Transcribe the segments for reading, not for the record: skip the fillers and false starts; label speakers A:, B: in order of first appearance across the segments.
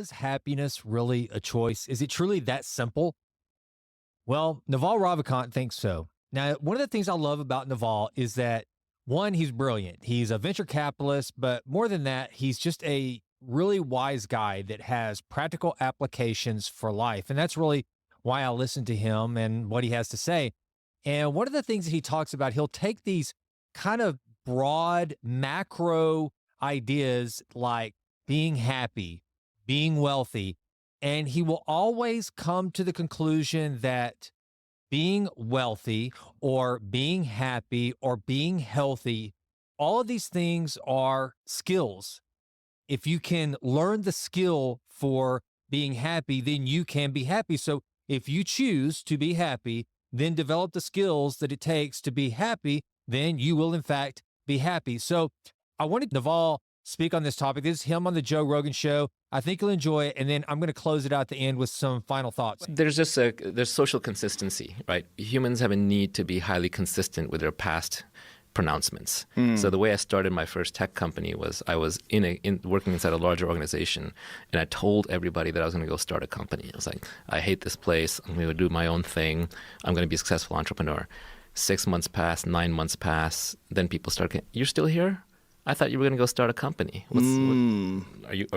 A: Is happiness really a choice? Is it truly that simple? Well, Naval Ravikant thinks so. Now, one of the things I love about Naval is that one, he's brilliant. He's a venture capitalist, but more than that, he's just a really wise guy that has practical applications for life. And that's really why I listen to him and what he has to say. And one of the things that he talks about, he'll take these kind of broad macro ideas like being happy, being wealthy, and he will always come to the conclusion that being wealthy or being happy or being healthy, all of these things are skills. If you can learn the skill for being happy, then you can be happy. So if you choose to be happy, then develop the skills that it takes to be happy, then you will in fact be happy. So I wanted Naval speak on this topic. This is him on the Joe Rogan show. I think you'll enjoy it. And then I'm going to close it out at the end with some final thoughts.
B: There's social consistency, right? Humans have a need to be highly consistent with their past pronouncements. So the way I started my first tech company was I was working inside a larger organization, and I told everybody that I was going to go start a company. I was like, I hate this place. I'm going to do my own thing. I'm going to be a successful entrepreneur. 6 months pass, 9 months pass. Then people start getting, you're still here? I thought you were going to go start a company. Were you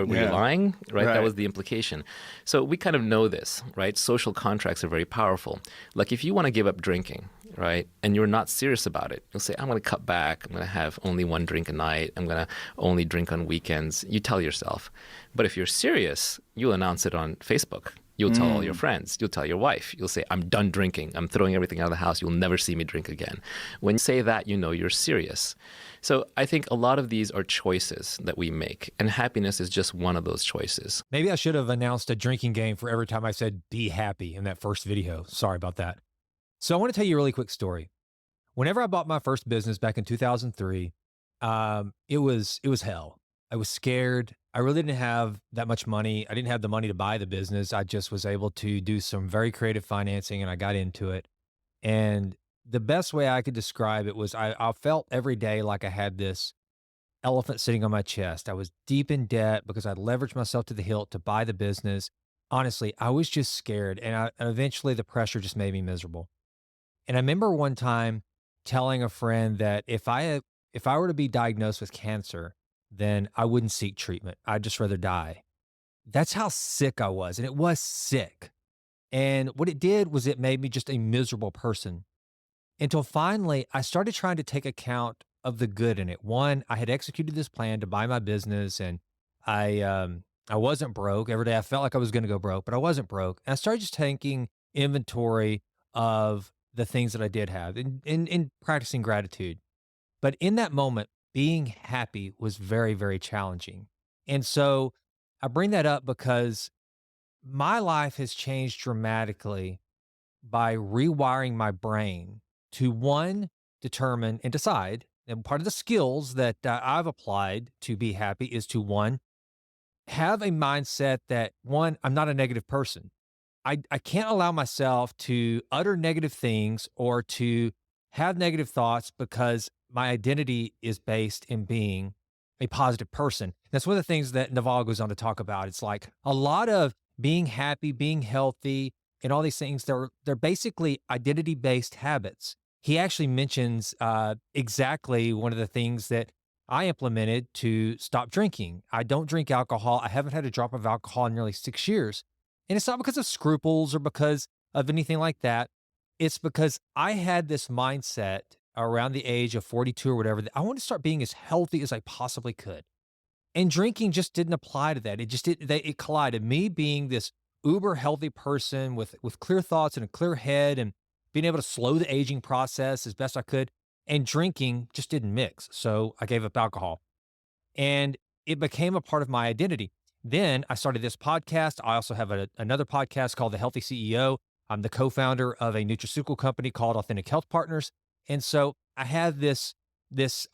B: lying? Right? That was the implication. So we kind of know this, right? Social contracts are very powerful. Like if you want to give up drinking, right, and you're not serious about it, you'll say, I'm going to cut back. I'm going to have only one drink a night. I'm going to only drink on weekends. You tell yourself. But if you're serious, you'll announce it on Facebook. You'll tell all your friends. You'll tell your wife. You'll say, I'm done drinking. I'm throwing everything out of the house. You'll never see me drink again. When you say that, you know you're serious. So I think a lot of these are choices that we make, and happiness is just one of those choices.
A: Maybe I should have announced a drinking game for every time I said be happy in that first video. Sorry about that. So I want to tell you a really quick story. Whenever I bought my first business back in 2003, it was hell. I was scared. I really didn't have that much money. I didn't have the money to buy the business. I just was able to do some very creative financing, and I got into it. And the best way I could describe it was I felt every day like I had this elephant sitting on my chest. I was deep in debt because I leveraged myself to the hilt to buy the business. Honestly, I was just scared, and eventually the pressure just made me miserable. And I remember one time telling a friend that if I were to be diagnosed with cancer, then I wouldn't seek treatment. I'd just rather die. That's how sick I was, and it was sick. And what it did was it made me just a miserable person until finally I started trying to take account of the good in it. One, I had executed this plan to buy my business, and I wasn't broke. Every day I felt like I was going to go broke, but I wasn't broke. And I started just taking inventory of the things that I did have and practicing gratitude. But in that moment, being happy was very, very challenging. And so I bring that up because my life has changed dramatically by rewiring my brain to one, determine and decide. And part of the skills that I've applied to be happy is to one, have a mindset that one, I'm not a negative person. I can't allow myself to utter negative things or to have negative thoughts because my identity is based in being a positive person. That's one of the things that Naval goes on to talk about. It's like a lot of being happy, being healthy, and all these things, they're basically identity-based habits. He actually mentions exactly one of the things that I implemented to stop drinking. I don't drink alcohol. I haven't had a drop of alcohol in nearly 6 years. And it's not because of scruples or because of anything like that. It's because I had this mindset around the age of 42 or whatever that I want to start being as healthy as I possibly could. And drinking just didn't apply to that. It just it collided. Me being this uber healthy person with clear thoughts and a clear head and being able to slow the aging process as best I could, and drinking just didn't mix. So I gave up alcohol. And it became a part of my identity. Then I started this podcast. I also have another podcast called The Healthy CEO. I'm the co-founder of a nutraceutical company called Authentic Health Partners. And so I have this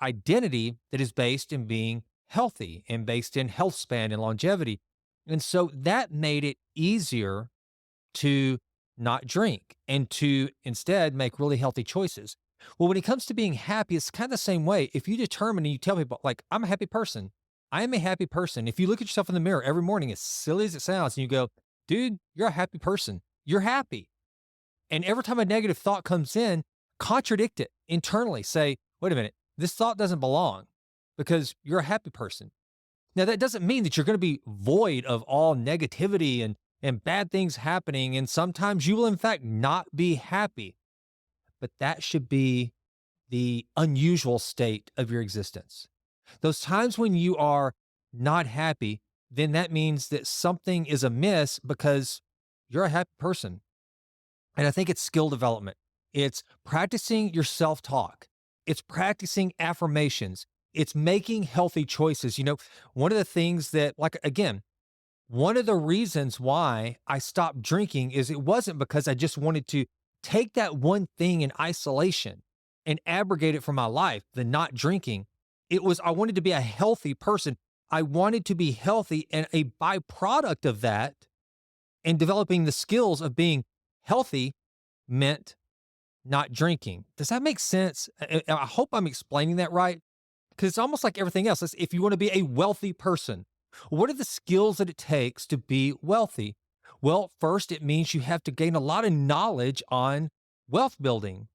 A: identity that is based in being healthy and based in health span and longevity. And so that made it easier to not drink and to instead make really healthy choices. Well, when it comes to being happy, it's kind of the same way. If you determine and you tell people, like, I'm a happy person, I am a happy person. If you look at yourself in the mirror every morning, as silly as it sounds, and you go, dude, you're a happy person. You're happy. And every time a negative thought comes in, contradict it internally. Say, wait a minute, this thought doesn't belong because you're a happy person. Now, that doesn't mean that you're going to be void of all negativity and bad things happening. And sometimes you will, in fact, not be happy. But that should be the unusual state of your existence. Those times when you are not happy, then that means that something is amiss because you're a happy person. And I think it's skill development. It's practicing your self-talk. It's practicing affirmations. It's making healthy choices. You know, one of the things that, like, again, one of the reasons why I stopped drinking is it wasn't because I just wanted to take that one thing in isolation and abrogate it from my life, the not drinking. It was, I wanted to be a healthy person. I wanted to be healthy, and a byproduct of that and developing the skills of being healthy meant not drinking. Does that make sense? I hope I'm explaining that right, because it's almost like everything else. If you want to be a wealthy person, what are the skills that it takes to be wealthy? Well, first, it means you have to gain a lot of knowledge on wealth building.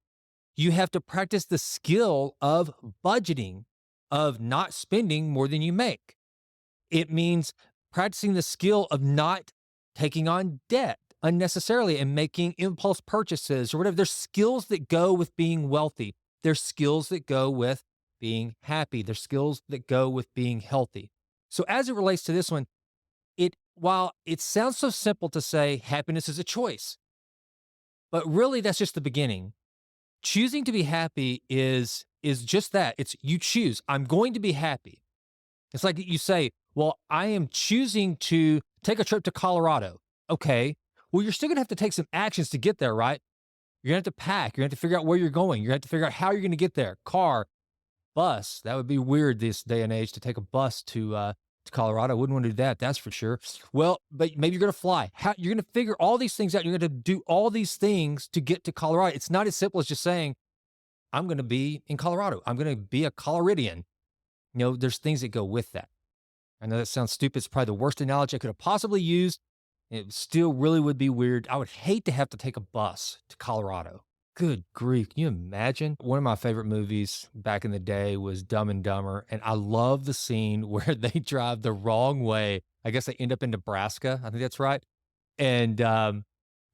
A: You have to practice the skill of budgeting, of not spending more than you make. It means practicing the skill of not taking on debt unnecessarily and making impulse purchases or whatever. There's skills that go with being wealthy. There's skills that go with being happy. There's skills that go with being healthy. So as it relates to this one, while it sounds so simple to say happiness is a choice, but really that's just the beginning. Choosing to be happy is just that. It's you choose. I'm going to be happy. It's like you say, well, I am choosing to take a trip to Colorado. Okay. Well, you're still going to have to take some actions to get there, right? You're going to have to pack. You're going to have to figure out where you're going. You're going to have to figure out how you're going to get there. Car, bus. That would be weird this day and age to take a bus to Colorado. I wouldn't want to do that. That's for sure. Well, but maybe you're going to fly. You're going to figure all these things out. You're going to do all these things to get to Colorado. It's not as simple as just saying, I'm going to be in Colorado. I'm going to be a Coloradian. You know, there's things that go with that. I know that sounds stupid. It's probably the worst analogy I could have possibly used. It still really would be weird. I would hate to have to take a bus to Colorado. Good grief. Can you imagine? One of my favorite movies back in the day was Dumb and Dumber. And I love the scene where they drive the wrong way. I guess they end up in Nebraska. I think that's right. And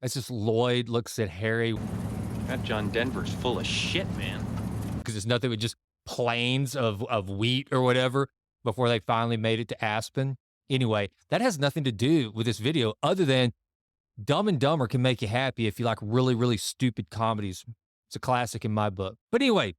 A: it's just Lloyd looks at Harry.
C: That John Denver's full of shit, man.
A: Because it's nothing but just plains of wheat or whatever before they finally made it to Aspen. Anyway, that has nothing to do with this video other than Dumb and Dumber can make you happy if you like really, really stupid comedies. It's a classic in my book. But anyway,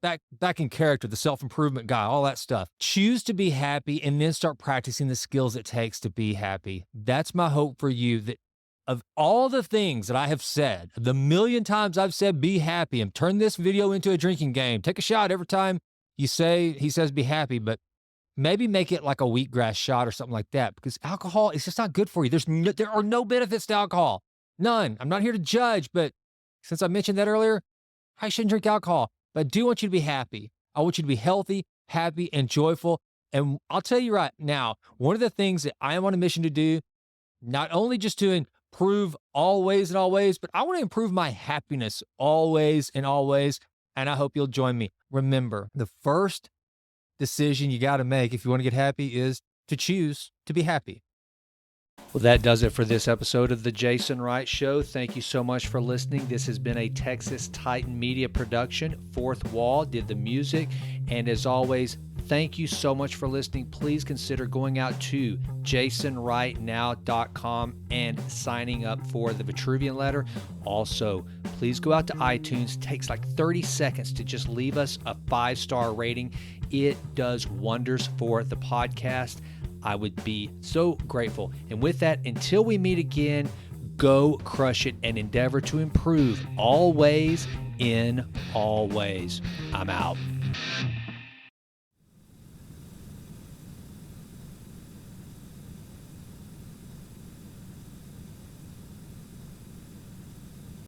A: back in character, the self-improvement guy, all that stuff. Choose to be happy and then start practicing the skills it takes to be happy. That's my hope for you, that of all the things that I have said, the million times I've said be happy and turn this video into a drinking game. Take a shot every time he says be happy, but maybe make it like a wheatgrass shot or something like that, because alcohol is just not good for you. There are no benefits to alcohol. None. I'm not here to judge, but since I mentioned that earlier, I shouldn't drink alcohol. But I do want you to be happy. I want you to be healthy, happy, and joyful. And I'll tell you right now, one of the things that I am on a mission to do, not only just to improve always and always, but I want to improve my happiness always and always. And I hope you'll join me. Remember, the first decision you got to make if you want to get happy is to choose to be happy. Well, that does it for this episode of the Jason Wright Show. Thank you so much for listening. This has been a Texas Titan Media production. Fourth Wall did the music. And as always, thank you so much for listening. Please consider going out to jasonwrightnow.com and signing up for the Vitruvian Letter. Also, please go out to iTunes. It takes like 30 seconds to just leave us a 5-star rating. It does wonders for the podcast. I would be so grateful. And with that, until we meet again, go crush it and endeavor to improve always in all ways. I'm out.